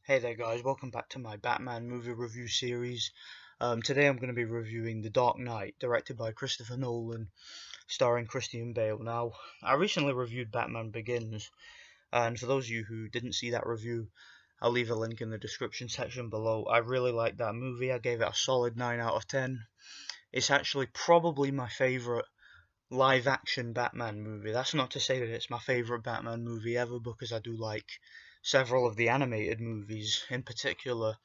Hey there guys, welcome back to my Batman movie review series. Today I'm going to be reviewing The Dark Knight, directed by Christopher Nolan, starring Christian Bale. Now, I recently reviewed Batman Begins, and for those of you who didn't see that review, I'll leave a link in the description section below. I really liked that movie, I gave it a solid 9 out of 10. It's actually probably my favourite live action Batman movie. That's not to say that it's my favourite Batman movie ever, because I do like several of the animated movies, in particular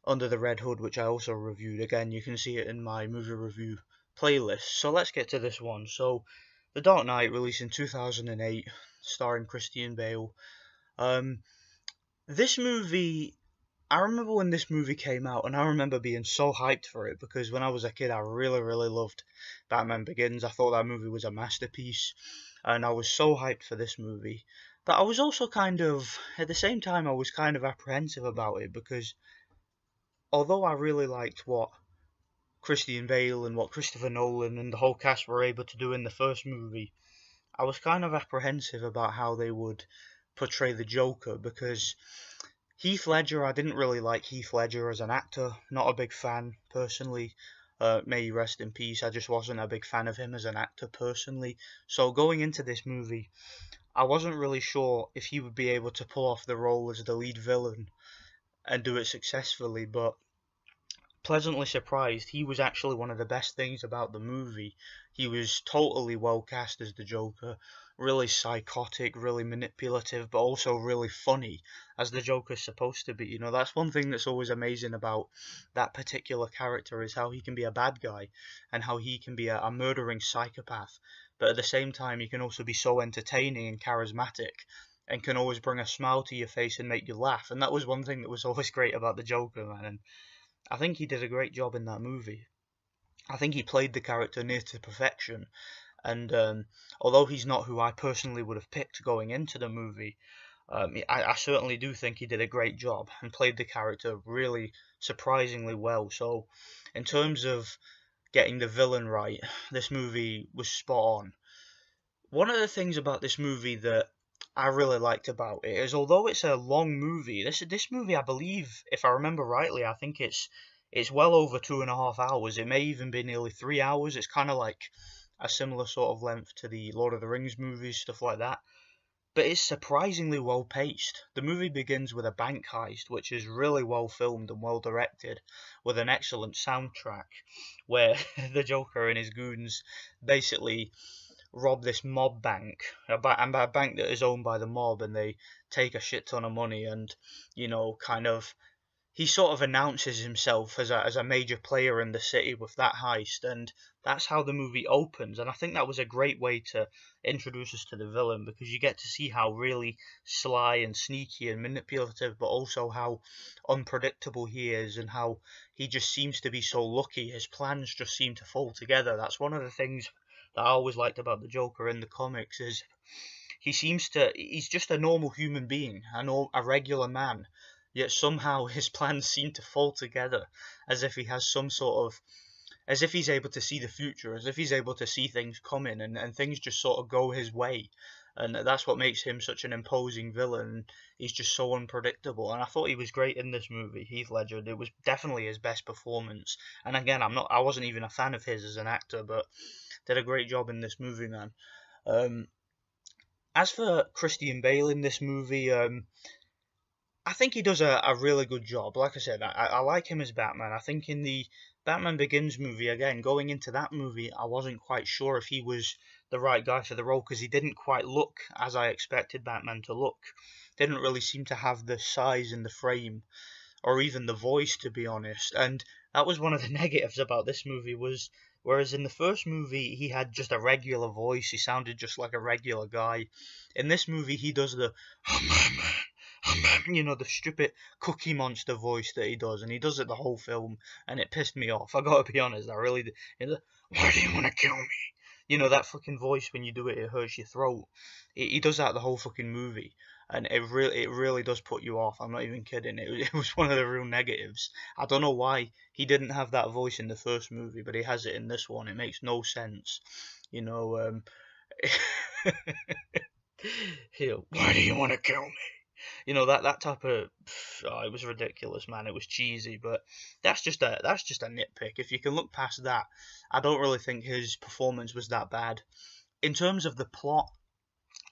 Under the Red Hood, which I also reviewed. Again, you can see it in my movie review playlist. So let's get to this one. So, The Dark Knight, released in 2008, starring Christian Bale. Um, this movie, I remember when this movie came out, and I remember being so hyped for it because when I was a kid, I really loved Batman Begins. I thought that movie was a masterpiece, and I was so hyped for this movie. But I was also at the same time, I was kind of apprehensive about it because although I really liked what Christian Bale and what Christopher Nolan and the whole cast were able to do in the first movie, I was kind of apprehensive about how they would portray the Joker because Heath Ledger, I didn't really like Heath Ledger as an actor. Not a big fan, personally. May he rest in peace. I just wasn't a big fan of him as an actor, personally. So going into this movie, I wasn't really sure if he would be able to pull off the role as the lead villain and do it successfully, but pleasantly surprised. He was actually one of the best things about the movie. He was totally well cast as the Joker, really psychotic, really manipulative, but also really funny, as the Joker's supposed to be. You know, that's one thing that's always amazing about that particular character is how he can be a bad guy and how he can be a murdering psychopath, but at the same time he can also be so entertaining and charismatic and can always bring a smile to your face and make you laugh. And that was one thing that was always great about the Joker, man. And I think he did a great job in that movie. I think he played the character near to perfection, and although he's not who I personally would have picked going into the movie, I certainly do think he did a great job and played the character really surprisingly well. So, in terms of getting the villain right, this movie was spot on. One of the things about this movie that I really liked about it is, although it's a long movie, this movie, I believe, if I remember rightly, I think it's well over 2.5 hours. It may even be nearly 3 hours. It's kind of like a similar sort of length to the Lord of the Rings movies, stuff like that. But it's surprisingly well paced. The movie begins with a bank heist, which is really well filmed and well directed, with an excellent soundtrack, where the Joker and his goons basically rob this mob bank, a bank that is owned by the mob, and they take a shit ton of money. And kind of, he sort of announces himself as a major player in the city with that heist, and that's how the movie opens. And I think that was a great way to introduce us to the villain, because you get to see how really sly and sneaky and manipulative, but also how unpredictable he is, and how he just seems to be so lucky. His plans just seem to fall together. That's one of the things that I always liked about the Joker in the comics, is he's just a normal human being, a regular man, yet somehow his plans seem to fall together, as if he has some sort of, as if he's able to see the future, as if he's able to see things coming, and things just sort of go his way. And that's what makes him such an imposing villain. He's just so unpredictable, and I thought he was great in this movie. Heath Ledger, it was definitely his best performance. And again, I wasn't even a fan of his as an actor, but did a great job in this movie, man. Um, as for Christian Bale in this movie, I think he does a really good job. Like I said, I like him as Batman. I think in the Batman Begins movie, again, going into that movie, I wasn't quite sure if he was the right guy for the role, because he didn't quite look as I expected Batman to look. Didn't really seem to have the size and the frame, or even the voice, to be honest. And that was one of the negatives about this movie, was whereas in the first movie he had just a regular voice, he sounded just like a regular guy. In this movie he does the the stupid Cookie Monster voice that he does, and he does it the whole film, and it pissed me off. I gotta be honest, I really did. Why do you want to kill me? That fucking voice, when you do it, it hurts your throat. He does that the whole fucking movie, and it really does put you off. I'm not even kidding. It was one of the real negatives. I don't know why he didn't have that voice in the first movie, but he has it in this one. It makes no sense. You know, Why do you want to kill me? that type of it was ridiculous, man. It was cheesy, but that's just a nitpick. If you can look past that, I don't really think his performance was that bad. In terms of the plot,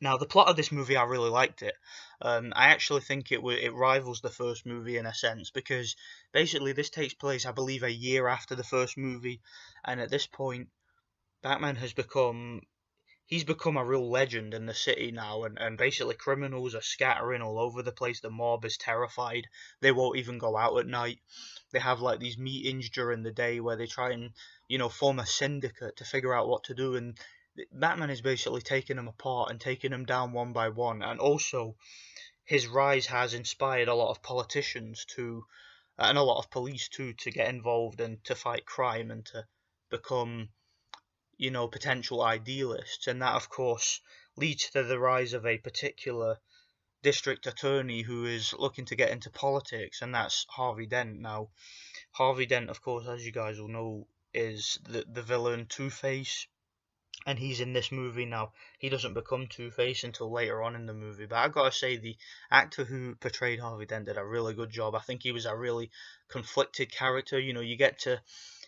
now the plot of this movie, I really liked it. I actually think it rivals the first movie in a sense, because basically this takes place, I believe, a year after the first movie, and at this point, Batman has become he's become a real legend in the city now, and basically criminals are scattering all over the place. The mob is terrified. They won't even go out at night. They have like these meetings during the day where they try and, form a syndicate to figure out what to do. And Batman is basically taking them apart and taking them down one by one. And also, his rise has inspired a lot of politicians to, and a lot of police too, to get involved and to fight crime and to become potential idealists, and that, of course, leads to the rise of a particular district attorney who is looking to get into politics, and that's Harvey Dent. Now, Harvey Dent, of course, as you guys will know, is the villain Two-Face, and he's in this movie now. He doesn't become Two-Face until later on in the movie, but I've got to say the actor who portrayed Harvey Dent did a really good job. I think he was a really conflicted character.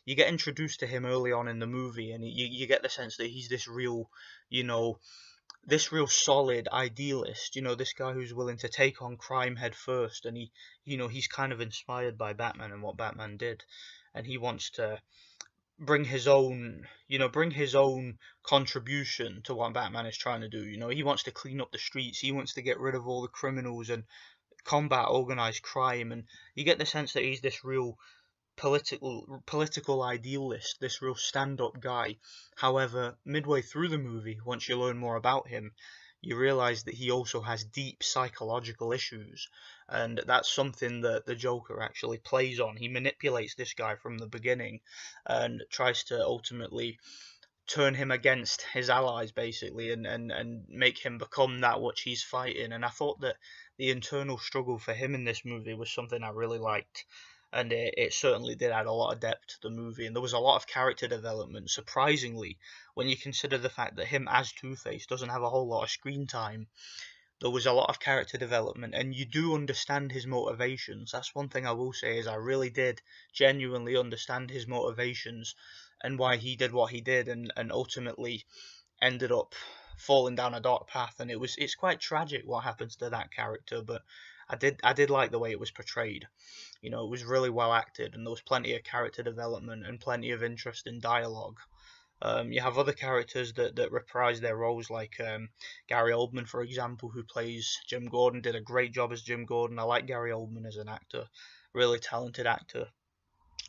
You get introduced to him early on in the movie, and you get the sense that he's you know, this real solid idealist. This guy who's willing to take on crime head first, and he's kind of inspired by Batman and what Batman did, and he wants to bring his own contribution to what Batman is trying to do. He wants to clean up the streets. He wants to get rid of all the criminals and combat organized crime, and you get the sense that he's this real political idealist, this real stand-up guy. However, midway through the movie, once you learn more about him, you realize that he also has deep psychological issues, and that's something that the Joker actually plays on. He manipulates this guy from the beginning and tries to ultimately turn him against his allies, basically, and make him become that which he's fighting. And I thought that the internal struggle for him in this movie was something I really liked, and it certainly did add a lot of depth to the movie, and there was a lot of character development, surprisingly, when you consider the fact that him as Two-Face doesn't have a whole lot of screen time. There was a lot of character development, and you do understand his motivations. That's one thing I will say, is I really did genuinely understand his motivations and why he did what he did, and ultimately ended up falling down a dark path. And it's quite tragic what happens to that character, but I did like the way it was portrayed. It was really well acted, and there was plenty of character development and plenty of interesting dialogue. You have other characters that reprise their roles, like Gary Oldman, for example, who plays Jim Gordon, did a great job as Jim Gordon. I like Gary Oldman as an actor, really talented actor.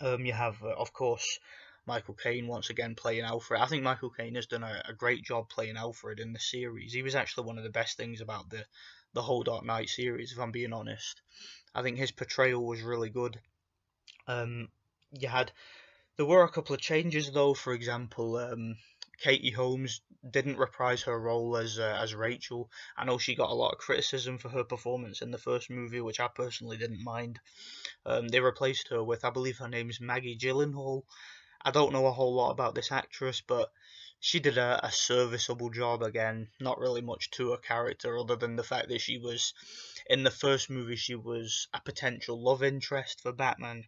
You have, of course, Michael Caine once again playing Alfred. I think Michael Caine has done a great job playing Alfred in the series. He was actually one of the best things about the whole Dark Knight series, if I'm being honest. I think his portrayal was really good. You had There were a couple of changes though. For example, Katie Holmes didn't reprise her role as Rachel. I know she got a lot of criticism for her performance in the first movie, which I personally didn't mind. They replaced her with, I believe her name's Maggie Gyllenhaal. I don't know a whole lot about this actress, but she did a serviceable job again. Not really much to her character, other than the fact that in the first movie, she was a potential love interest for Batman,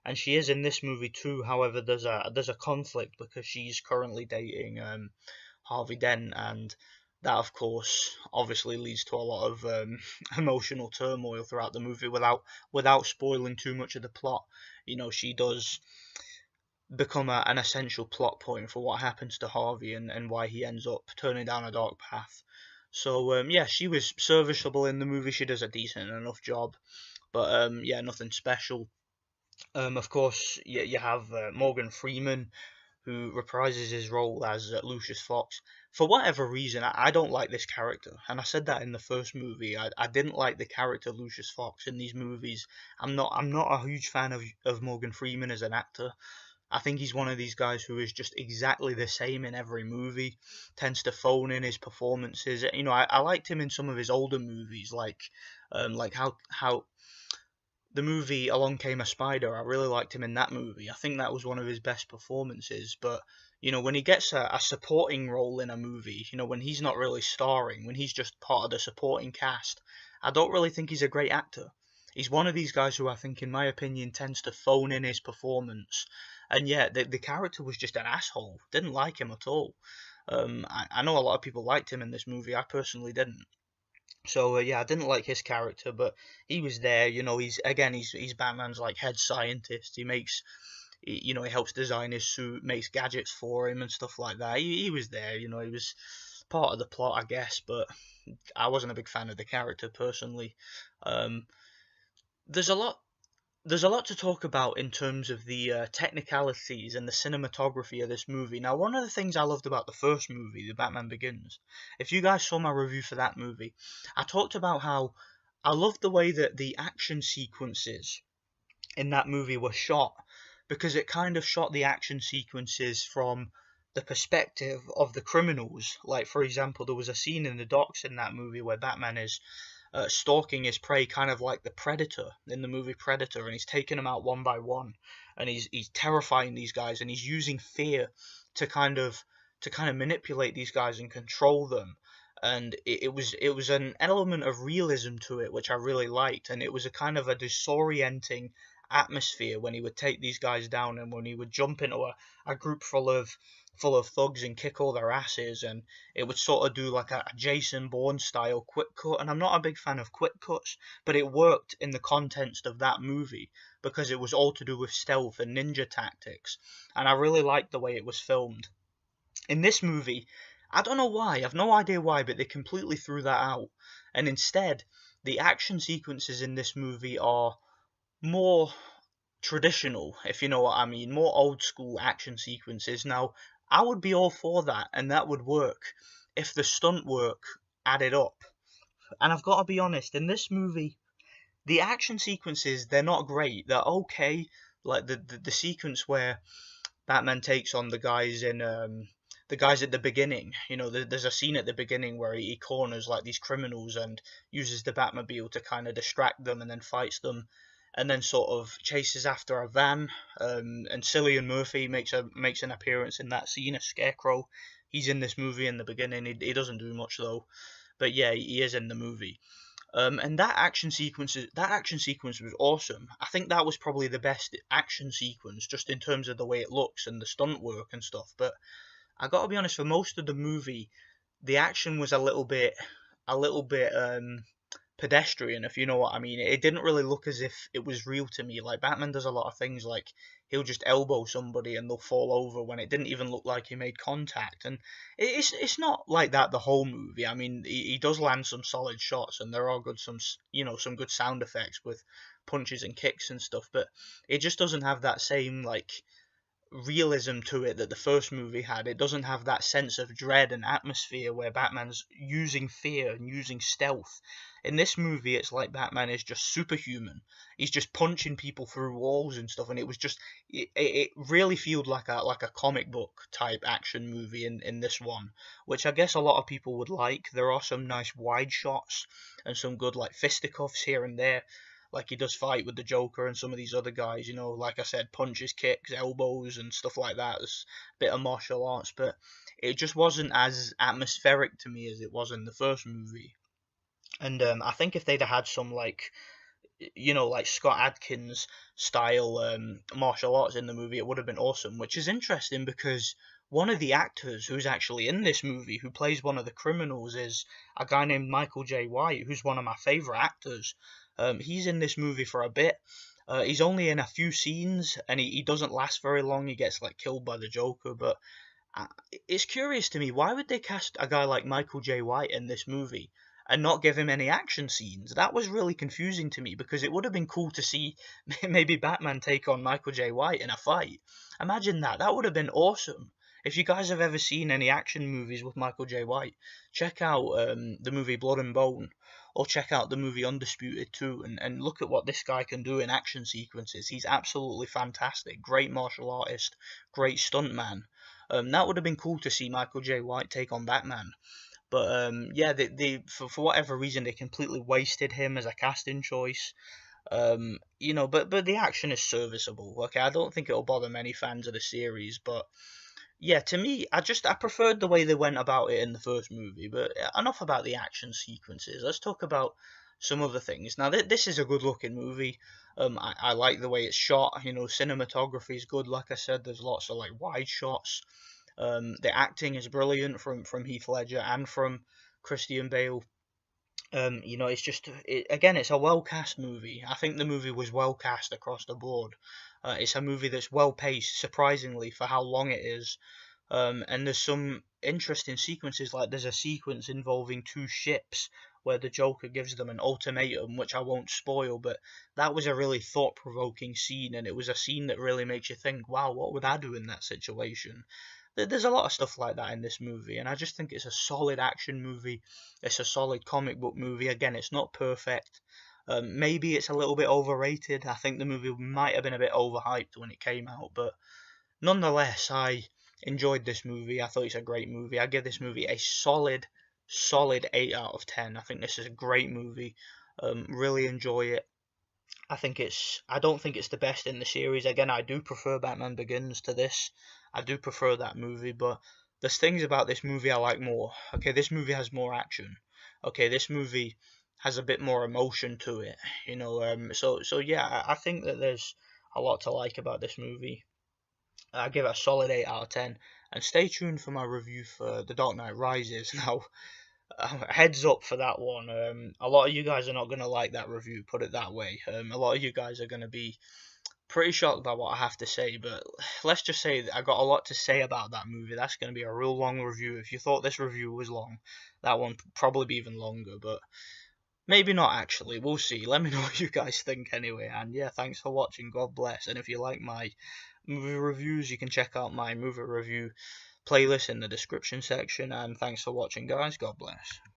and she is in this movie too. However, there's a conflict because she's currently dating Harvey Dent, and that, of course, obviously leads to a lot of emotional turmoil throughout the movie. Without spoiling too much of the plot, she does become an essential plot point for what happens to Harvey, and why he ends up turning down a dark path. So yeah, she was serviceable in the movie. She does a decent enough job, but yeah, nothing special. Of course, you have Morgan Freeman, who reprises his role as Lucius Fox. For whatever reason, I don't like this character, and I said that in the first movie. I didn't like the character Lucius Fox in these movies. I'm not a huge fan of Morgan Freeman as an actor. I think he's one of these guys who is just exactly the same in every movie, tends to phone in his performances. I liked him in some of his older movies, like how the movie Along Came a Spider. I really liked him in that movie. I think that was one of his best performances, but When he gets a supporting role in a movie, when he's not really starring, when he's just part of the supporting cast, I don't really think he's a great actor. He's one of these guys who I think, in my opinion, tends to phone in his performance. And yeah, the character was just an asshole. Didn't like him at all. I know a lot of people liked him in this movie. I personally didn't. So yeah, I didn't like his character, but he was there. He's Batman's like head scientist. He helps design his suit, makes gadgets for him and stuff like that. He was there. He was part of the plot, I guess, but I wasn't a big fan of the character personally. Um, there's a lot there's a lot to talk about in terms of the technicalities and the cinematography of this movie. Now, one of the things I loved about the first movie, The Batman Begins, if you guys saw my review for that movie, I talked about how I loved the way that the action sequences in that movie were shot, because it kind of shot the action sequences from the perspective of the criminals. Like, for example, there was a scene in the docks in that movie where Batman is stalking his prey, kind of like the Predator in the movie Predator, and he's taking them out one by one, and he's terrifying these guys, and he's using fear to kind of manipulate these guys and control them. And it was an element of realism to it, which I really liked, and it was a kind of a disorienting atmosphere when he would take these guys down, and when he would jump into a group full of thugs and kick all their asses, and it would sort of do like a Jason Bourne style quick cut. And I'm not a big fan of quick cuts, but it worked in the context of that movie because it was all to do with stealth and ninja tactics, and I really liked the way it was filmed. In this movie, I don't know why, I've no idea why, but they completely threw that out, and instead the action sequences in this movie are more traditional, if you know what I mean, more old school action sequences. Now, I would be all for that, and that would work if the stunt work added up. And I've got to be honest, in this movie, the action sequences, they're not great. They're okay. Like the sequence where Batman takes on the guys at the beginning. There's a scene at the beginning where he corners like these criminals and uses the Batmobile to kind of distract them, and then fights them, and then sort of chases after a van. And Cillian Murphy makes an appearance in that scene, a Scarecrow. He's in this movie in the beginning. He doesn't do much though, but yeah, he is in the movie. And that action sequence was awesome. I think that was probably the best action sequence, just in terms of the way it looks and the stunt work and stuff. But I gotta be honest, for most of the movie, the action was a little bit pedestrian, if you know what I mean. It didn't really look as if it was real to me. Like, Batman does a lot of things, like he'll just elbow somebody and they'll fall over when it didn't even look like he made contact. And it's not like that the whole movie. I mean, he does land some solid shots, and there are some good sound effects with punches and kicks and stuff, but it just doesn't have that same like realism to it that the first movie had. It doesn't have that sense of dread and atmosphere where Batman's using fear and using stealth. In this movie, it's like Batman is just superhuman. He's just punching people through walls and stuff, and it really felt like a comic book type action movie in this one, which I guess a lot of people would like. There are some nice wide shots and some good like fisticuffs here and there, like he does fight with the Joker and some of these other guys. Like I said, punches, kicks, elbows, and stuff like that. There's a bit of martial arts, but it just wasn't as atmospheric to me as it was in the first movie. And I think if they'd have had some like Scott Adkins style martial arts in the movie, it would have been awesome. Which is interesting because one of the actors who's actually in this movie, who plays one of the criminals, is a guy named Michael J. White, who's one of my favorite actors. He's in this movie for a bit. He's only in a few scenes, and he doesn't last very long. He gets like killed by the Joker, but uh, it's curious to me, why would they cast a guy like Michael J. White in this movie and not give him any action scenes? That was really confusing to me, because it would have been cool to see maybe Batman take on Michael J. White in a fight. Imagine that. That would have been awesome. If you guys have ever seen any action movies with Michael J. White, check out the movie Blood and Bone, or check out the movie Undisputed too, and look at what this guy can do in action sequences. He's absolutely fantastic. Great martial artist, great stuntman. That would have been cool to see Michael J. White take on Batman. But yeah, they for whatever reason, they completely wasted him as a casting choice. But the action is serviceable. Okay, I don't think it'll bother many fans of the series, but Yeah, to me, I preferred the way they went about it in the first movie. But enough about the action sequences. Let's talk about some other things. Now, this is a good-looking movie. I like the way it's shot. You know, cinematography is good. Like I said, there's lots of like wide shots. The acting is brilliant from Heath Ledger and from Christian Bale. You know, again, it's a well cast movie. I think the movie was well cast across the board. It's a movie that's well paced, surprisingly, for how long it is. And there's some interesting sequences, like there's a sequence involving two ships where the Joker gives them an ultimatum, which I won't spoil, but that was a really thought-provoking scene, and it was a scene that really makes you think, wow, what would I do in that situation? There's a lot of stuff like that in this movie, and I just think it's a solid action movie. It's a solid comic book movie. Again, it's not perfect. Maybe it's a little bit overrated. I think the movie might have been a bit overhyped when it came out, but nonetheless, I enjoyed this movie. I thought it's a great movie. I give this movie a solid 8 out of 10. I think this is a great movie. Really enjoy it. I don't think it's the best in the series. Again, I do prefer Batman Begins to this. I do prefer that movie, but there's things about this movie I like more. Okay, this movie has more action. Okay, this movie has a bit more emotion to it. You know, so yeah, I think that there's a lot to like about this movie. I give it a solid 8 out of 10. And stay tuned for my review for The Dark Knight Rises. Now, heads up for that one. A lot of you guys are not going to like that review, put it that way. A lot of you guys are going to be pretty shocked by what I have to say, but let's just say that I got a lot to say about that movie. That's going to be a real long review. If you thought this review was long, that one probably be even longer, but maybe not actually. We'll see. Let me know what you guys think anyway. And yeah, thanks for watching. God bless. And if you like my movie reviews, you can check out my movie review playlist in the description section. And thanks for watching, guys. God bless.